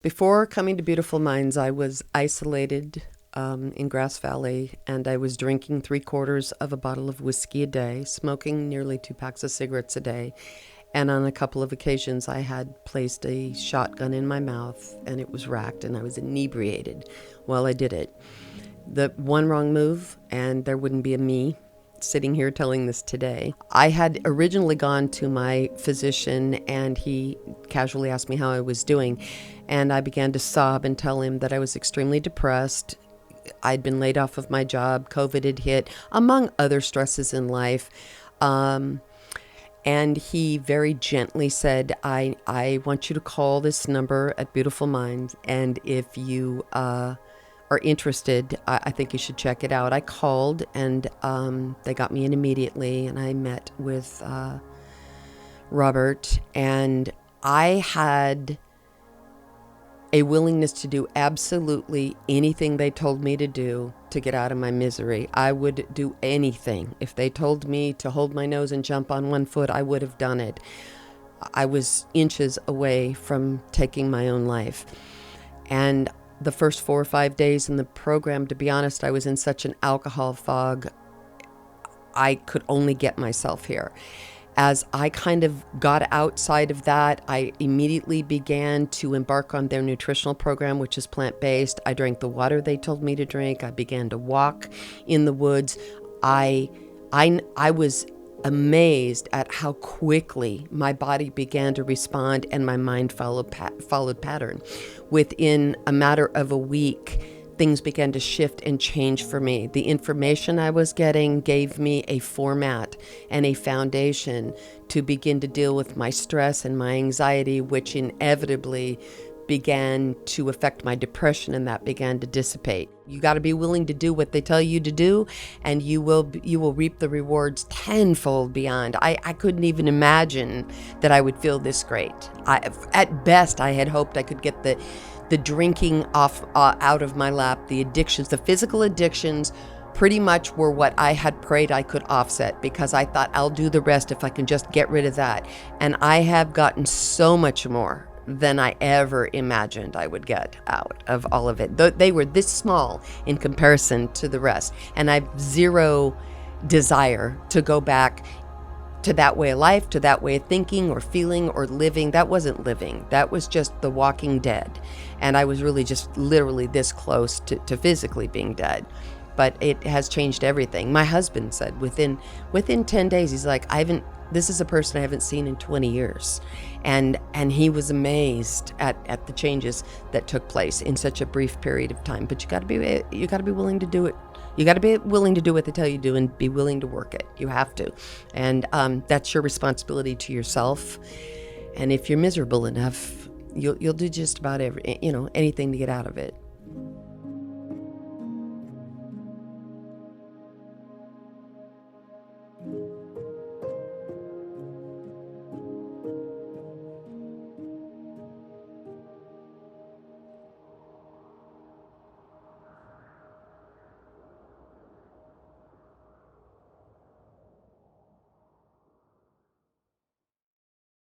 Before coming to Beautiful Minds, I was isolated in Grass Valley, and I was drinking 3/4 of a bottle of whiskey a day, smoking nearly 2 packs of cigarettes a day, and on a couple of occasions I had placed a shotgun in my mouth, and it was racked, and I was inebriated while I did it. The one wrong move, and there wouldn't be a me sitting here telling this today. I had originally gone to my physician, and he casually asked me how I was doing, and I began to sob and tell him that I was extremely depressed. I'd been laid off of my job, COVID had hit, among other stresses in life. And he very gently said, I want you to call this number at Beautiful Minds, and if you are interested, I think you should check it out. I called, and they got me in immediately, and I met with Robert, and I had a willingness to do absolutely anything they told me to do to get out of my misery. I would do anything. If they told me to hold my nose and jump on one foot, I would have done it. I was inches away from taking my own life. And the first 4 or 5 days in the program, to be honest, I was in such an alcohol fog, I could only get myself here. As I kind of got outside of that, I immediately began to embark on their nutritional program, which is plant-based. I drank the water they told me to drink. I began to walk in the woods. I was amazed at how quickly my body began to respond and my mind followed pattern. Within a matter of a week, things began to shift and change for me. The information I was getting gave me a format and a foundation to begin to deal with my stress and my anxiety, which inevitably began to affect my depression, and that began to dissipate. You got to be willing to do what they tell you to do, and you will reap the rewards tenfold beyond. I couldn't even imagine that I would feel this great. At best, I had hoped I could get the drinking off out of my lap. The addictions, the physical addictions, pretty much were what I had prayed I could offset, because I thought I'll do the rest if I can just get rid of that. And I have gotten so much more than I ever imagined I would get out of all of it. They were this small in comparison to the rest. And I've zero desire to go back to that way of life, to that way of thinking or feeling or living. That wasn't living. That was just the walking dead. And I was really just literally this close to physically being dead. But it has changed everything. My husband said within 10 days, he's like, this is a person I haven't seen in 20 years. And he was amazed at the changes that took place in such a brief period of time. But you got to be willing to do it. You got to be willing to do what they tell you to do, and be willing to work it. You have to. And that's your responsibility to yourself. And if you're miserable enough, you'll do just about anything to get out of it.